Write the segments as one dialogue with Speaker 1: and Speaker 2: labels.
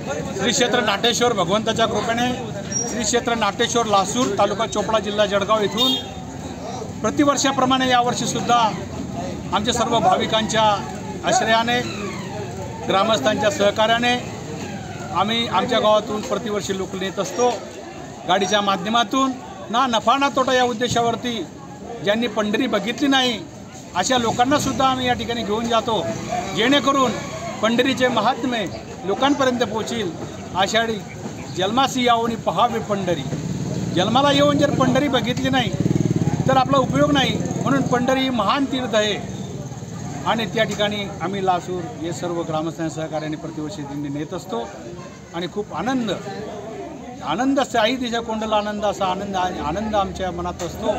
Speaker 1: श्री क्षेत्र नाटेश्वर भगवंताच्या कृपेने श्री क्षेत्र नाटेश्वर लासूर तालुका चोपडा जिल्हा जळगाव येथून प्रतिवर्षाप्रमाणे यावर्षीसुद्धा आमच्या सर्व भाविकांच्या आश्रयाने ग्रामस्थांच्या सहकार्याने आम्ही आमच्या गावातून प्रतिवर्षी लोक नेत असतो। गाडीच्या माध्यमातून ना नफा ना तोटा या उद्देशावरती ज्यांनी पंढरी बघितली नाही अशा लोकांनासुद्धा आम्ही या ठिकाणी घेऊन जातो, जेणेकरून पंढरीचे महात्म्य लोकांपर्यंत पोहोचेल। आषाढी जन्मासी यावनी पहावे पंढरी, जन्माला येऊन जर पंढरी बघितली नाही तर आपला उपयोग नाही, म्हणून पंढरी महान तीर्थ आहे आणि त्या ठिकाणी आम्ही लासूर हे सर्व ग्रामस्थांच्या सहकार्याने प्रतिवर्षी दिंडी नेत असतो आणि खूप आनंद साई दिशा कोंडला आनंद असा आनंद आमच्या मनात असतो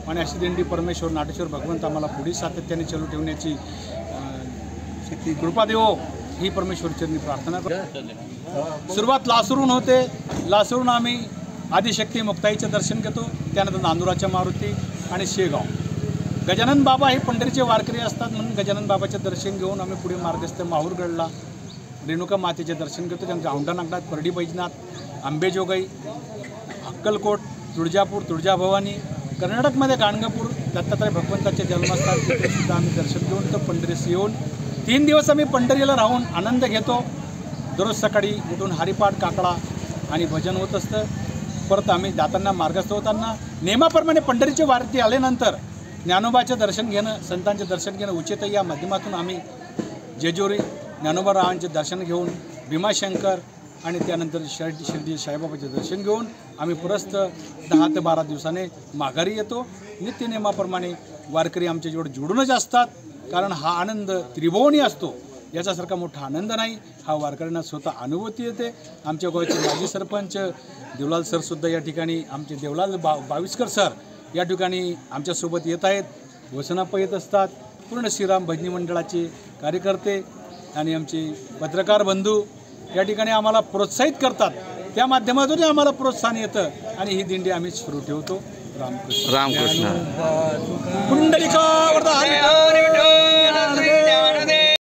Speaker 1: आणि अशी दिंडी परमेश्वर नाटेश्वर भगवंत आम्हाला पुढे सातत्याने चालू ठेवण्याची शक्ती कृपा देवो ही परमेश्वरचरणी प्रार्थना करतो। सुरुवात लासूरून होते, लासूरून आम्ही आदिशक्ती मुक्ताईचं दर्शन घेतो, त्यानंतर नांदुराच्या मारुती आणि शेगाव। गजानन बाबा हे पंढरीचे वारकरी असतात म्हणून गजानन बाबाचे दर्शन घेऊन आम्ही पुढे मार्गस्थ माहूरगडला रेणुका मातेचे दर्शन घेतो, त्यांचं औंढा नागनाथ, परडी बैजनाथ, अंबेजोगाई, अक्कलकोट, तुळजापूर, तुळजाभवानी, कर्नाटकमध्ये गाणगापूर दत्तात्रय भगवंताचे जन्मस्थान तिथे सुद्धा आम्ही दर्शन घेऊन तर पंढरीस येऊन 3 दिवस आम्ही पंढरीला राहून आनंद घेतो। दररोज सकाळी उठून हरिपाठ, काकडा आणि भजन होत असतं। परत आम्ही जाताना मार्गस्थ होताना नेमाप्रमाणे पंढरीचे वारती आल्यानंतर ज्ञानोबाचे दर्शन घेणं, संतांचे दर्शन घेणं उचित या माध्यमातून आम्ही जेजुरी ज्ञानोबारावांचे दर्शन घेऊन भीमाशंकर आणि त्यानंतर शिर्डी साईबाबाचे दर्शन घेऊन आम्ही परत 10 ते 12 दिवसाने माघारी येतो। नित्यनेमाप्रमाणे वारकरी आमच्याजवळ जोडूनच असतात, कारण हा आनंद त्रिभुवनी असतो, याच्यासारखा मोठा आनंद नाही। हा वारकऱ्यांना स्वतः अनुभूती येते। आमच्या गावचे माजी सरपंच देवलाल सरसुद्धा या ठिकाणी, आमचे देवलाल बाविस्कर सर या ठिकाणी आमच्यासोबत येत आहेत, वसनाप्पा येत असतात, पूर्ण श्रीराम भजनी मंडळाचे कार्यकर्ते आणि आमचे पत्रकार बंधू या ठिकाणी आम्हाला प्रोत्साहित करतात, त्या माध्यमातून आम्हाला प्रोत्साहन येतं आणि ही दिंडी आम्ही सुरू ठेवतो। रामकृष्ण
Speaker 2: रामकृष्ण
Speaker 1: पुंडलिका वरदा हरी